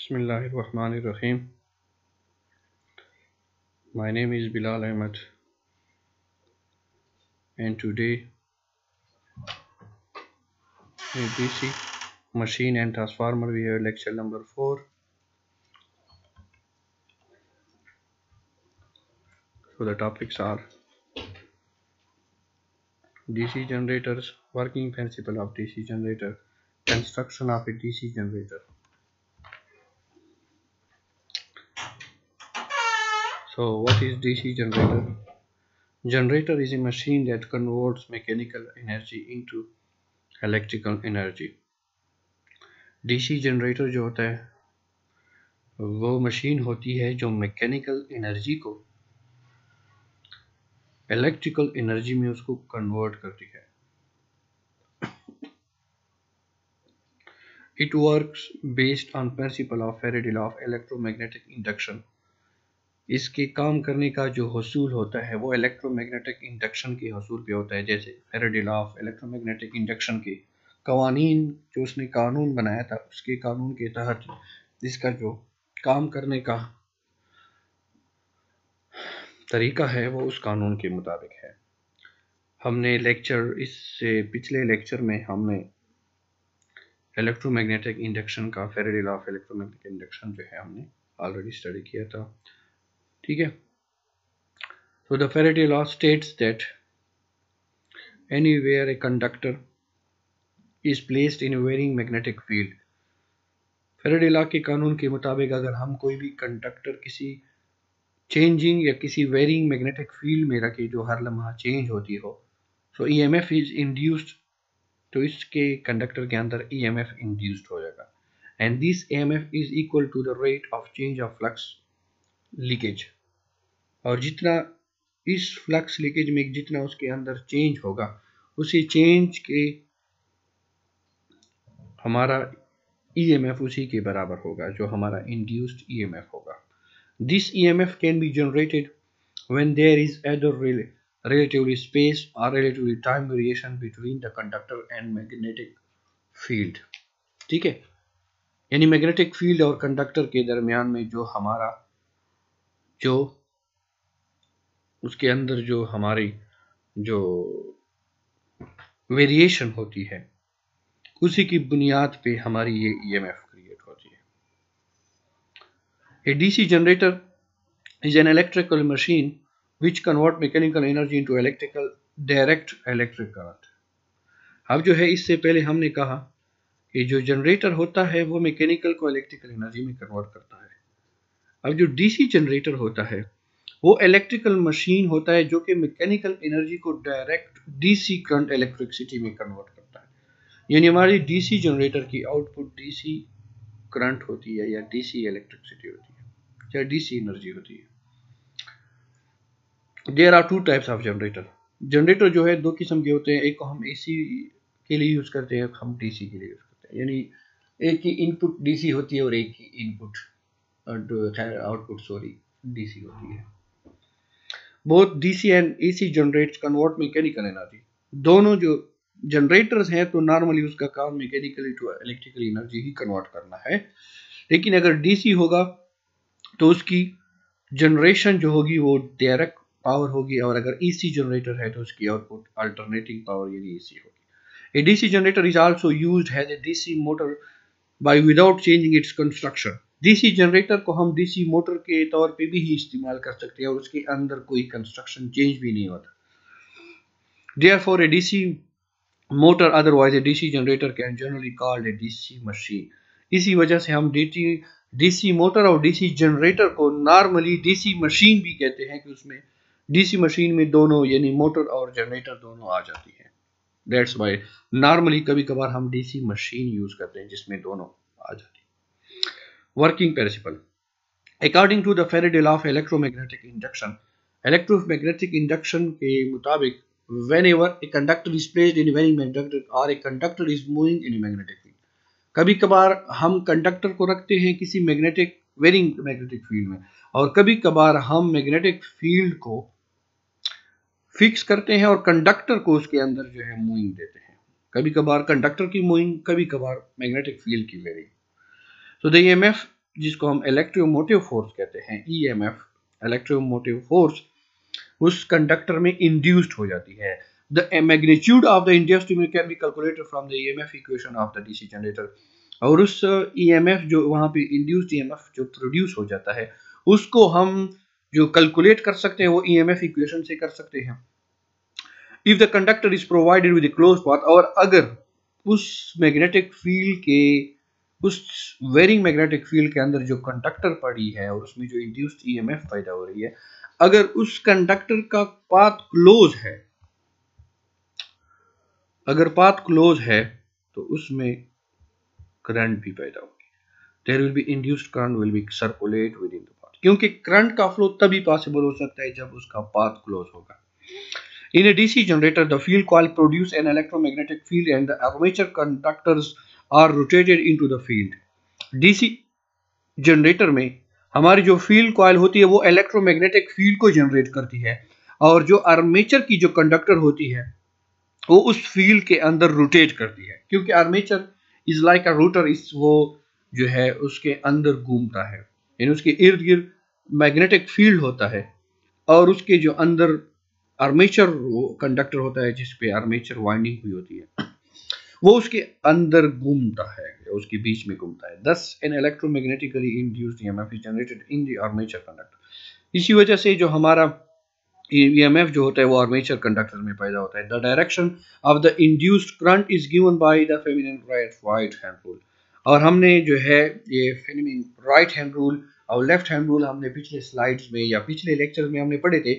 Bismillahirrahmanirrahim. My name is Bilal Ahmed, and today in DC machine and transformer we have lecture number 4. So the topics are DC generators, working principle of DC generator, construction of a DC generator. So what is DC generator? Generator is a machine that converts mechanical energy into electrical energy. DC generator जो होता है वो machine होती है जो mechanical energy को electrical energy में उसको कन्वर्ट करती है. It works based on principle of Faraday law of electromagnetic induction. इसके काम करने का जो हसूल होता है वो इलेक्ट्रोमैग्नेटिक इंडक्शन के हसूल पे होता है. जैसे Faraday law of electromagnetic induction के कवानीन जो उसने कानून बनाया था उसके कानून के तहत इसका जो काम करने का तरीका है वो उस कानून के मुताबिक है. हमने इससे पिछले लेक्चर में हमने इलेक्ट्रोमैग्नेटिक इंडक्शन का Faraday law of electromagnetic induction जो है हमने ऑलरेडी स्टडी किया था. ठीक है. So the Faraday law states that anywhere a conductor is placed in a varying magnetic field. Faraday law के कानून के मुताबिक अगर हम कोई भी कंडक्टर किसी चेंजिंग या किसी वेरिंग मैग्नेटिक फील्ड में रखे जो हर लम्हा चेंज होती हो, so EMF is induced, तो इसके कंडक्टर के अंदर EMF इंड्यूस्ड हो जाएगा. And this EMF is equal to the rate of change of flux leakage. और जितना इस फ्लक्स लीकेज में जितना उसके अंदर चेंज होगा उसी चेंज के हमारा EMF उसी के बराबर होगा जो हमारा इंड्यूस्ड EMF होगा. This EMF can be generated when there is either relatively space or relatively time variation between the conductor and magnetic field. ठीक है. यानी मैग्नेटिक फील्ड और कंडक्टर के दरमियान में जो हमारा जो उसके अंदर जो हमारी जो वेरिएशन होती है उसी की बुनियाद पे हमारी ये EMF क्रिएट होती है. A DC generator is an electrical machine which convert mechanical energy into electrical direct electric current. अब जो है इससे पहले हमने कहा कि जो जनरेटर होता है वो मैकेनिकल को इलेक्ट्रिकल एनर्जी में कन्वर्ट करता है. अब जो DC जनरेटर होता है वो इलेक्ट्रिकल मशीन होता है जो कि मैकेनिकल एनर्जी को डायरेक्ट DC करंट इलेक्ट्रिसिटी में कन्वर्ट करता है. यानी हमारी DC जनरेटर की आउटपुट DC करंट होती है या DC इलेक्ट्रिसिटी होती है या DC एनर्जी होती है. There are two types of generator. Generator जो है दो किस्म के होते हैं. एक को हम AC के लिए यूज करते हैं, हम DC के लिए यूज करते हैं. यानी एक की इनपुट DC होती है और एक की इनपुट आउटपुट DC होती है. Both DC and AC generates convert mechanical energy. दोनों जो जनरेटर्स हैं तो नॉर्मली उसका काम मैकेनिकली टू इलेक्ट्रिकल एनर्जी ही कन्वर्ट करना है. लेकिन अगर DC होगा तो उसकी जनरेशन जो होगी वो डायरेक्ट पावर होगी और अगर AC जनरेटर है तो उसकी आउटपुट अल्टरनेटिंग पावर यानी AC होगी. A DC generator is also used as a DC motor by without changing its construction. DC generator को हम DC मोटर के तौर पे भी ही इस्तेमाल कर सकते हैं और उसके अंदर कोई कंस्ट्रक्शन चेंज भी नहीं होता. Therefore, a DC motor, otherwise a DC generator, can generally called a DC machine. इसी वजह से हम DC मोटर और DC जनरेटर को नॉर्मली DC मशीन भी कहते हैं कि उसमें DC मशीन में दोनों यानी मोटर और जनरेटर दोनों आ जाती है. That's why नॉर्मली कभी कभार हम DC मशीन यूज करते हैं जिसमें दोनों आ जाती है. Working principle. According to the Faraday law of electromagnetic induction के मुताबिक whenever a conductor is placed in a varying magnetic or a conductor is moving in a magnetic field. कभी कभार हम कंडक्टर को रखते हैं किसी वेरिंग मैग्नेटिक फील्ड में और कभी कभार हम मैग्नेटिक फील्ड को फिक्स करते हैं और कंडक्टर को उसके अंदर जो है मूविंग देते हैं. कभी कभार कंडक्टर की मूविंग, कभी कभार मैग्नेटिक फील्ड की वेरिंग. So the EMF जिसको हम इलेक्ट्रोमोटिव फोर्स कहते हैं, ईएमएफ, इलेक्ट्रोमोटिव फोर्स, उस कंडक्टर में इंड्यूस्ड हो जाती है। The magnitude of the induced EMF can be calculated from the EMF equation of the DC generator. और उस ईएमएफ जो वहां पे इंड्यूस्ड ईएमएफ जो प्रोड्यूस हो जाता है उसको हम जो कैलकुलेट कर सकते हैं वो ईएमएफ इक्वेशन से कर सकते हैं। If the conductor is provided with closed path, और अगर उस मैग्नेटिक फील्ड के, उस वेरिंग मैग्नेटिक फील्ड के अंदर जो कंडक्टर पड़ी है और उसमें जो इंड्यूस्ड ईएमएफ पैदा हो रही है, अगर उस कंडक्टर का पाथ क्लोज है, अगर पाथ क्लोज है तो उसमें करंट भी पैदा होगी। There will be induced current will be circulate within the path, क्योंकि करंट का फ्लो तभी पॉसिबल हो सकता है जब उसका पाथ क्लोज होगा। In a DC generator, the field coil produce an electromagnetic field and the armature conductors are rotated into the field. DC generator में हमारी जो फील्ड कॉइल होती है वो इलेक्ट्रोमैग्नेटिक फील्ड को जनरेट करती है, और जो आर्मेचर की जो कंडक्टर होती है वो उस फील्ड के अंदर रोटेट करती है, क्योंकि armature is like a rotor, इस वो जो है उसके अंदर घूमता है, यानी उसके इर्द गिर्द मैग्नेटिक फील्ड होता है, और उसके जो अंदर आर्मेचर कंडक्टर होता है जिसपे आर्मेचर वाइंडिंग हुई होती है, वो उसके अंदर घूमता है, उसके बीच में घूमता है। Thus an electromagnetically induced EMF is generated in the armature conductor। इसी वजह से जो हमारा EMF जो होता है वो आर्मेचर कंडक्टर में पैदा होता है। The direction of the induced current is given by the feminine right hand rule। और हमने जो है ये feminine right hand rule और left hand rule हमने पिछले स्लाइड्स में या पिछले लेक्चर में हमने पढ़े थे,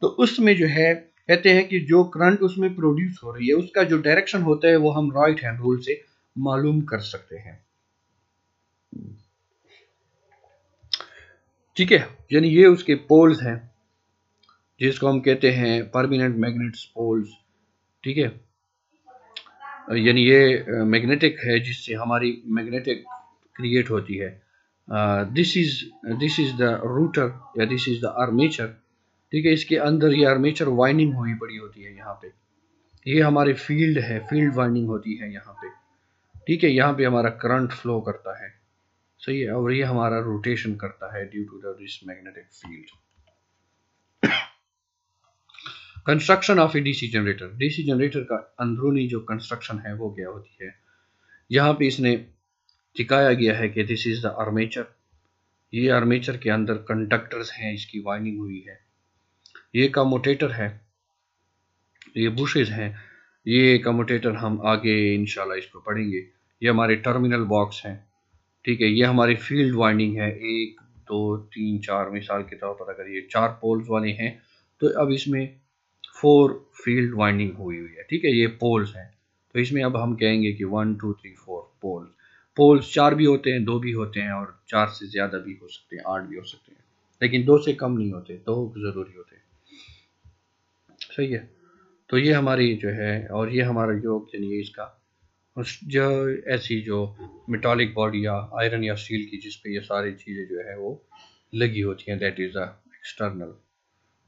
तो उसमें जो है कहते हैं कि जो करंट उसमें प्रोड्यूस हो रही है उसका जो डायरेक्शन होता है वो हम राइट हैंड रूल से मालूम कर सकते हैं। ठीक है, यानी ये उसके पोल्स हैं जिसको हम कहते हैं परमानेंट मैग्नेट्स पोल्स। ठीक है, यानी ये मैग्नेटिक है जिससे हमारी मैग्नेटिक क्रिएट होती है। दिस इज द रूटर या दिस इज द आर्मेचर। ठीक है, इसके अंदर ये आर्मेचर वाइंडिंग हुई पड़ी होती है यहाँ पे, ये हमारी फील्ड है, फील्ड वाइंडिंग होती है यहाँ पे। ठीक है, यहाँ पे हमारा करंट फ्लो करता है, सही है, और ये हमारा रोटेशन करता है due to this magnetic field. Construction of a DC generator. DC generator का अंदरूनी जो कंस्ट्रक्शन है वो क्या होती है, यहाँ पे इसने दिखाया गया है कि दिस इज द आर्मेचर। ये आर्मेचर के अंदर कंडक्टर्स हैं, इसकी वाइंडिंग हुई है। ये कम्यूटेटर है, ये बुशेस हैं, ये कम्यूटेटर हम आगे इंशाल्लाह इसको पढ़ेंगे। ये हमारे टर्मिनल बॉक्स हैं। ठीक है, ये हमारी फील्ड वाइंडिंग है, 1 2 3 4, मिसाल के तौर पर अगर ये 4 पोल्स वाले हैं तो अब इसमें 4 फील्ड वाइंडिंग हुई है। ठीक है, ये पोल्स हैं, तो इसमें अब हम कहेंगे कि 1 2 3 4 पोल्स। पोल्स 4 भी होते हैं, 2 भी होते हैं, और 4 से ज़्यादा भी हो सकते हैं, 8 भी हो सकते हैं, लेकिन 2 से कम नहीं होते, 2 ज़रूरी होते हैं। सही है, तो ये हमारी जो है, और ये हमारा योग यानी इसका जो ऐसी जो मेटालिक बॉडी या आयरन या स्टील की जिस पे ये सारी चीज़ें जो है वो लगी होती हैं, दैट इज द एक्सटर्नल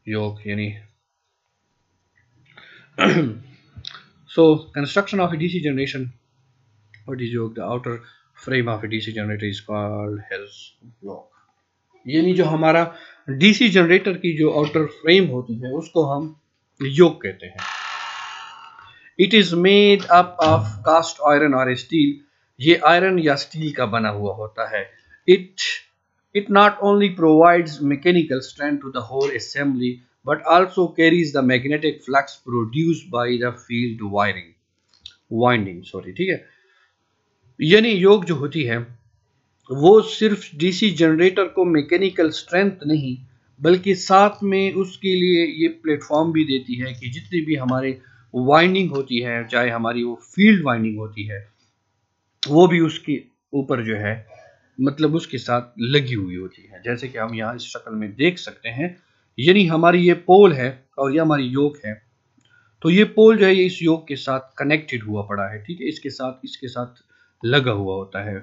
योग यानी। So construction of a DC generation, what is yoke? The outer frame of a DC generator is called as yoke। यानी जो हमारा डीसी जनरेटर की जो आउटर फ्रेम होती है उसको हम योक कहते हैं। It is made up of cast iron और स्टील। ये आयरन या स्टील का बना हुआ होता है। It not only provides mechanical strength to the whole assembly but also carries the magnetic flux produced by the field winding. ठीक है, यानी योग जो होती है वो सिर्फ डीसी जनरेटर को मैकेनिकल स्ट्रेंथ नहीं बल्कि साथ में उसके लिए ये प्लेटफॉर्म भी देती है कि जितनी भी हमारे वाइंडिंग होती है, चाहे हमारी वो फील्ड वाइंडिंग होती है, वो भी उसके ऊपर जो है मतलब उसके साथ लगी हुई होती है, जैसे कि हम यहाँ इस शक्ल में देख सकते हैं। यानी हमारी ये पोल है और ये हमारी योक है, तो ये पोल जो है ये इस योक के साथ कनेक्टेड हुआ पड़ा है। ठीक है, इसके साथ लगा हुआ होता है,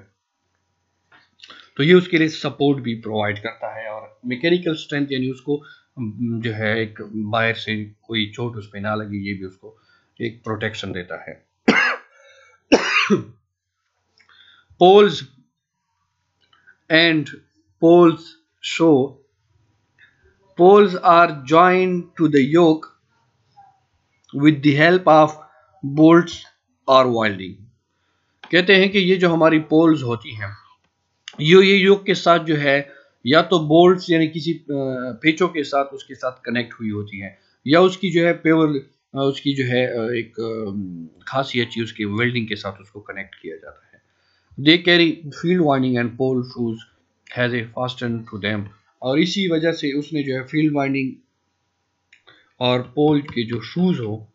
तो ये उसके लिए सपोर्ट भी प्रोवाइड करता है, और मैकेनिकल स्ट्रेंथ यानी उसको जो है एक बाहर से कोई चोट उस पर ना लगे, ये भी उसको एक प्रोटेक्शन देता है। Poles and poles show poles are joined to the yoke with the help of bolts or welding। कहते हैं कि ये जो हमारी पोल्स होती हैं ये योक के साथ जो है या तो बोल्ट्स यानी किसी पेचों के साथ उसके साथ कनेक्ट हुई होती हैं, या उसकी जो है पेवल उसकी जो है एक खासियत चीज उसकी वेल्डिंग के साथ उसको कनेक्ट किया जाता है। They carry field winding and pole shoes has a fasten to them, और इसी वजह से उसने जो है फील्ड वाइंडिंग और पोल के जो शूज हो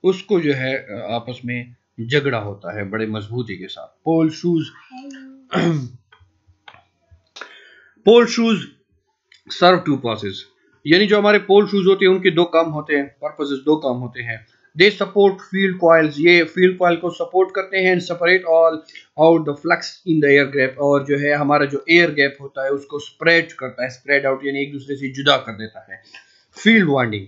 उसको जो है आपस में झगड़ा होता है बड़े मजबूती के साथ। पोल शूज सर्व टू पर्पसेस, यानी जो हमारे पोल शूज होते हैं उनके दो काम होते हैं, पर्पसेस दो काम होते हैं। दे सपोर्ट फील्ड कॉइल्स, ये फील्ड कॉइल को सपोर्ट करते हैं, and separate all out the flux in the air gap, और जो है हमारा जो एयर गैप होता है उसको स्प्रेड करता है, स्प्रेड आउट यानी एक दूसरे से जुदा कर देता है। फील्ड वाइंडिंग,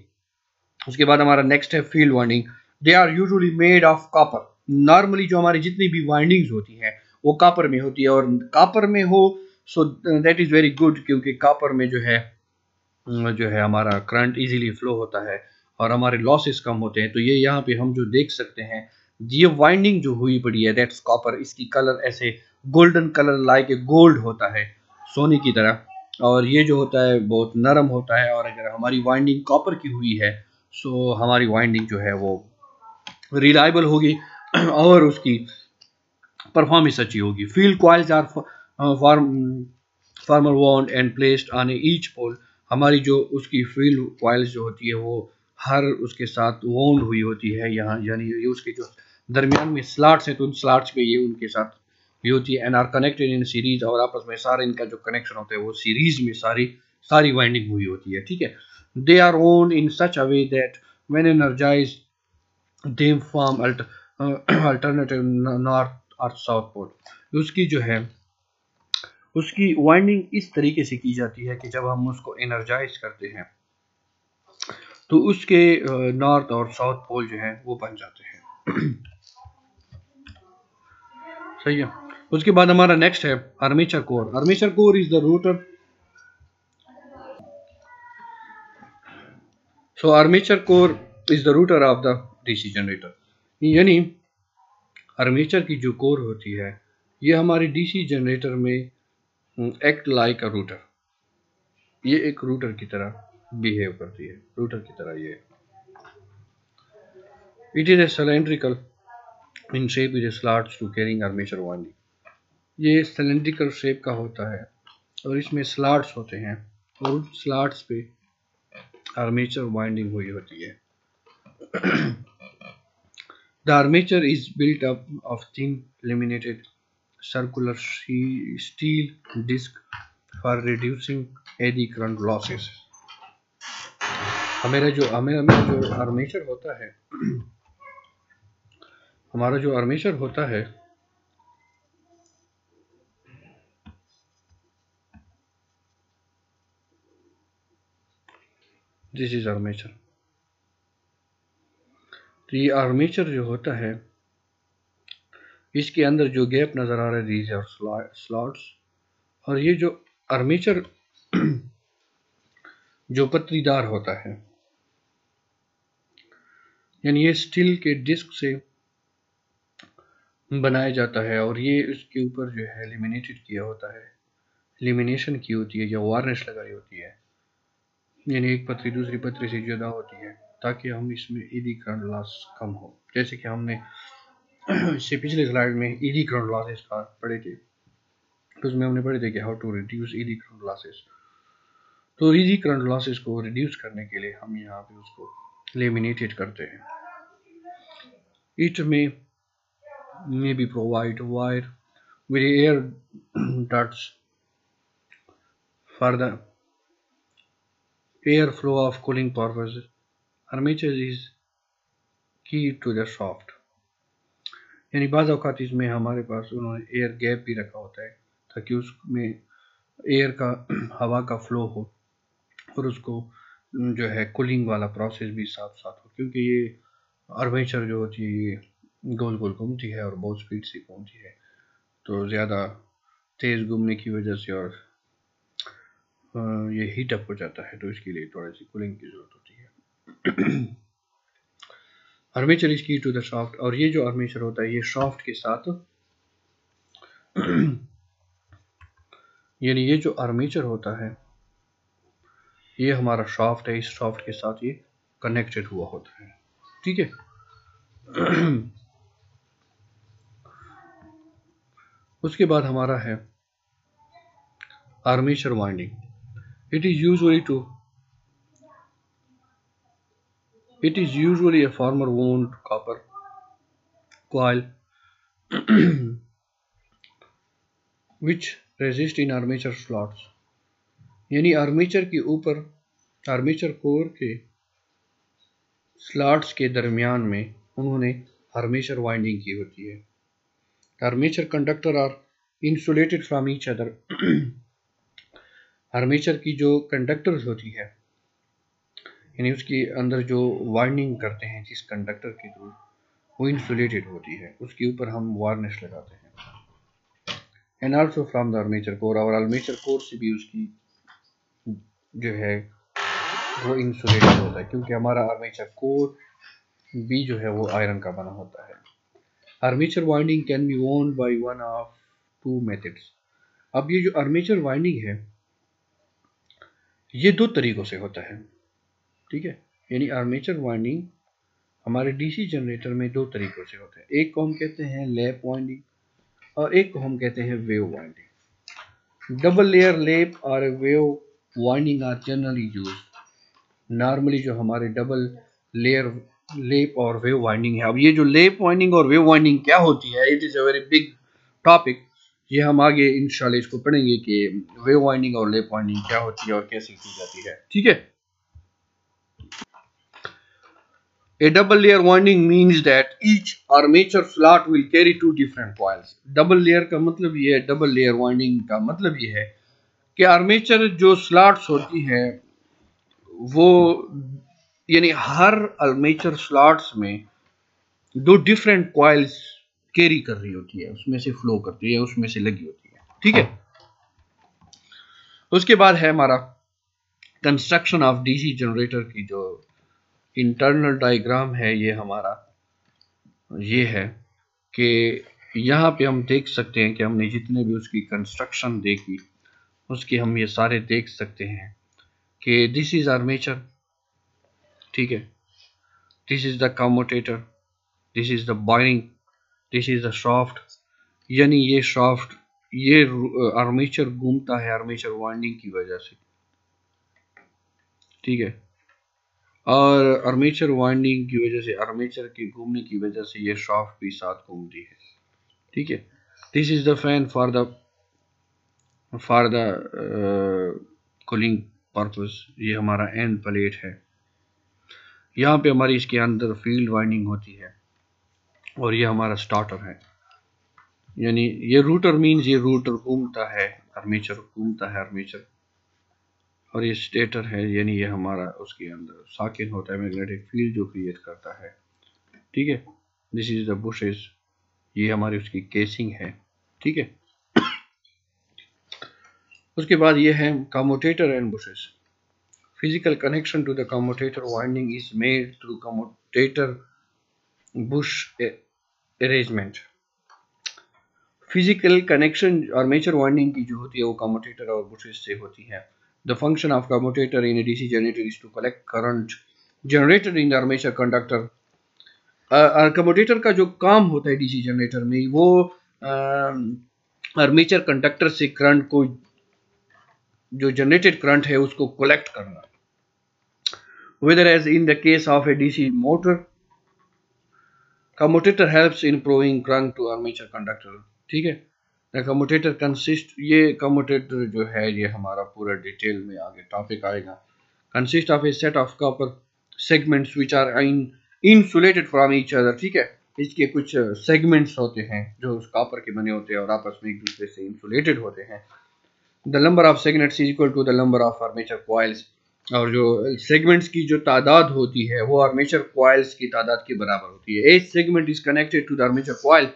उसके बाद हमारा नेक्स्ट है field winding. They are usually made of copper, normally जो हमारी जितनी भी वाइंडिंग्स होती हैं वो कॉपर में होती है, और कॉपर में हो so that is very good, क्योंकि कॉपर में जो है हमारा करंट इजीली फ्लो होता है और हमारे लॉसेस कम होते हैं। तो ये यहाँ पे हम जो देख सकते हैं ये वाइंडिंग जो हुई पड़ी है दैट्स कॉपर, इसकी कलर ऐसे golden colour like a gold होता है सोने की तरह, और ये जो होता है बहुत नरम होता है, और अगर हमारी वाइंडिंग कॉपर की हुई है सो हमारी वाइंडिंग जो है वो रिलायबल होगी और उसकी परफॉर्मेंस अच्छी होगी। Field coils are former wound and placed on each pole, हमारी जो उसकी फील्ड कॉइल्स जो होती है वो हर उसके साथ वाउंड हुई होती है, यहाँ यानी ये उसके जो दरमियान में स्लॉट्स हैं तो उन स्लॉट्स पे ये उनके साथ ये होती है, and are connected in series, और आपस में सारे इनका जो कनेक्शन होता है वो सीरीज में सारी वाइंडिंग हुई होती है। ठीक है, they are wound in such a way that when energize they form alternative north और साउथ पोल, उसकी जो है उसकी वाइंडिंग इस तरीके से की जाती है कि जब हम उसको एनर्जाइज करते हैं तो उसके नॉर्थ और साउथ पोल जो है वो बन जाते हैं। सही है। उसके बाद हमारा नेक्स्ट है armature core. Armature core is the router, so armature core is the router of the DC generator, यानी आर्मेचर की जो कोर होती है ये हमारी डीसी जनरेटर में एक्ट लाइक अ रूटर, ये एक रूटर की तरह बिहेव करती है, रूटर की तरह ये। It is a cylindrical in shape with slots to carrying armature winding, ये सिलेंड्रिकल शेप का होता है और इसमें स्लॉट्स होते हैं और उन स्लॉट्स पे आर्मेचर वाइंडिंग हुई होती है। The armature is built up of thin laminated circular steel disc for reducing eddy current losses। हमारा जो आर्मेचर होता है हमारा जो आर्मेचर होता है दिस इज आर्मेचर, तो ये आर्मेचर जो होता है इसके अंदर जो गैप नजर आ रहा है दीज आर स्लॉट्स, और ये जो आर्मेचर जो पत्रीदार होता है यानी ये स्टील के डिस्क से बनाया जाता है और ये इसके ऊपर जो है लेमिनेटेड किया होता है, लेमिनेशन की होती है या वार्निश लगाई होती है, यानी एक पतरी दूसरी पतरी से जुदा होती है ताकि हम इसमें ईदी करंट लॉस कम हो। जैसे कि हमने इससे पिछले स्लाइड में ईदी करंट लॉसेस का पढ़े थे, उसमें हमने पढ़े थे कि हाउ टू रिड्यूस ईदी करंट लॉसेस। तो ईदी करंट लॉसेस को रिड्यूस करने के लिए हम यहाँ पे उसको लेमिनेटेड करते हैं। It may be provide wire with air ducts for the air flow of cooling purposes। Armature is key to the shaft, यानी बाज़ औक़ात इसमें हमारे पास उन्होंने एयर गैप भी रखा होता है ताकि उसमें एयर का हवा का फ्लो हो और उसको जो है कूलिंग वाला प्रोसेस भी साथ साथ हो, क्योंकि ये आर्मेचर जो होती है ये गोल गोल घूमती है और बहुत स्पीड से घूमती है, तो ज़्यादा तेज घूमने की वजह से और ये हीट अप हो जाता है, तो इसके लिए थोड़ी सी कूलिंग की जरूरत होती है। Armature is key to the shaft, और ये जो आर्मेचर होता है ये शाफ्ट के साथ यानी ये जो आर्मेचर होता है ये हमारा शाफ्ट है, इस शाफ्ट के साथ ये कनेक्टेड हुआ होता है, ठीक है। उसके बाद हमारा है armature winding. It is usually a farmer wound copper coil which resist in armature slots, यानी आर्मेचर के ऊपर आर्मेचर कोर के स्लॉट्स के दरमियान में उन्होंने आर्मेचर वाइंडिंग की होती है। Armature conductor are insulated from each other. Armature की जो कंडक्टर्स होती है यानी उसके अंदर जो वाइंडिंग करते हैं जिस कंडक्टर के थ्रू, वो इंसुलेटेड होती है, उसके ऊपर हम वार्निश लगाते हैं। And also from the armature core, और आर्मेचर कोर से भी उसकी जो है वो इंसुलेटेड होता है, क्योंकि हमारा आर्मेचर कोर भी जो है वो आयरन का बना होता है। आर्मेचर वाइंडिंग कैन बी वोन by one of two methods. अब ये जो आर्मेचर वाइंडिंग है ये दो तरीकों से होता है, ठीक है। यानी आर्मेचर वाइंडिंग हमारे डीसी जनरेटर में दो तरीकों से होता है। एक को हम कहते हैं लैप वाइंडिंग और एक को हम कहते हैं wave winding. Double layer lap और wave winding are generally used. Normally जो हमारे डबल लेयर लैप और वेव वाइंडिंग है, अब ये जो लैप वाइंडिंग और वेव वाइंडिंग क्या होती है, it is a very big topic. ये हम आगे इंशाल्लाह इसको पढ़ेंगे कि वेव वाइंडिंग और लैप वाइंडिंग क्या होती है और कैसे की जाती है, ठीक है। A double layer winding means that each armature slot will carry two different coils. Double layer का मतलब ये है, double layer winding का मतलब ये है कि आर्मेचर जो स्लॉट्स होती है वो यानी हर आर्मेचर स्लॉट्स में दो डिफरेंट कॉइल्स कैरी कर रही होती है, उसमें से फ्लो करती है, उसमें से लगी होती है, ठीक है। उसके बाद है हमारा कंस्ट्रक्शन ऑफ डीसी जनरेटर की जो इंटरनल डायग्राम है, ये हमारा ये है कि यहाँ पे हम देख सकते हैं कि हमने जितने भी उसकी कंस्ट्रक्शन देखी उसके हम ये सारे देख सकते हैं कि दिस इज आर्मेचर, ठीक है, this is the commutator, this is the wiring, this is the shaft. यानी ये शाफ्ट, ये आर्मेचर घूमता है आर्मेचर वाइंडिंग की वजह से, ठीक है, और आर्मेचर वाइंडिंग की वजह से, आर्मेचर के घूमने की वजह से ये शाफ्ट भी साथ घूमती है, ठीक है। This is the fan for the cooling purpose. ये हमारा एंड प्लेट है, यहाँ पे हमारी इसके अंदर फील्ड वाइंडिंग होती है, और ये हमारा स्टार्टर है। यानी ये रूटर मीन्स ये रूटर घूमता है, आर्मेचर घूमता है आर्मेचर, और ये स्टेटर है यानी ये हमारा उसके अंदर साकिन होता है, मैग्नेटिक फील्ड जो क्रिएट करता है, ठीक है। दिस इज द बुशेस, ये हमारी उसकी केसिंग है, ठीक है। उसके बाद ये है commutator and brushes. Physical connection to the commutator winding is made through commutator brush arrangement. Physical connection armature winding की जो होती है वो कम्यूटेटर और बुशेस से होती है। The function of commutator in a DC generator is to collect current generated in the armature conductor. Commutator का जो काम होता है डीसी जनरेटर में, वो आर्मेचर कंडक्टर से करंट को, जो जनरेटेड करंट है उसको कलेक्ट करना। Whether as in the case of a DC motor, commutator helps in proving current to armature conductor, ठीक है। The commutator consist, ये commutator जो है ये हमारा पूरा डिटेल में आगे टॉपिक आएगा। Consist of a set of copper segments which are insulated from each other, ठीक है। इसके कुछ सेगमेंट्स होते हैं जो उस कॉपर के बने होते हैं और आपस में एक दूसरे से इंसुलेटेड होते हैं। The number of segments is equal to the number of armature coils, और जो सेगमेंट्स की जो तादाद होती है वो आर्मेचर कॉइल्स की तादाद के बराबर होती है। Each segment is connected to the armature coil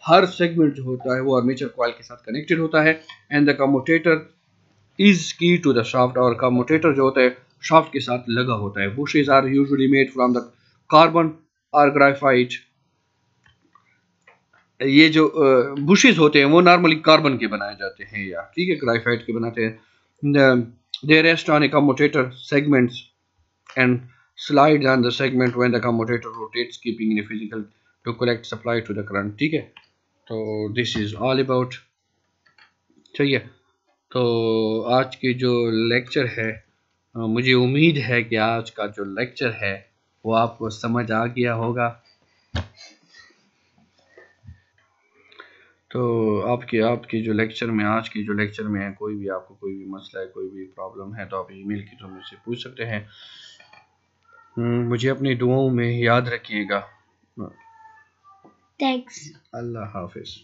हर सेगमेंट जो होता है वो आर्मेचर कॉइल के साथ कनेक्टेड होता है and the commutator is key to the shaft, और कम्यूटेटर जो होता है शाफ्ट के साथ लगा होता है। Brushes are usually made from the carbon और ग्राफाइट। ये जो बुशेस होते हैं वो नॉर्मली कार्बन के बनाए जाते हैं या ठीक है ग्राफाइट के बनाते हैं। They rest on a commutator segments and slides on the segment when the commutator rotates, keeping in a physical to collect supply to the current। ठीक है, तो this is all about। ठीक है, तो आज की जो लेक्चर है, मुझे उम्मीद है कि आज का जो लेक्चर है वो आपको समझ आ गया होगा। तो आपकी जो लेक्चर में आज की जो लेक्चर में है, कोई भी आपको कोई भी मसला है, कोई भी प्रॉब्लम है तो आप ईमेल के थ्रू मुझसे पूछ सकते हैं। मुझे अपनी दुआओं में याद रखिएगा। थैंक्स। अल्लाह हाफिज।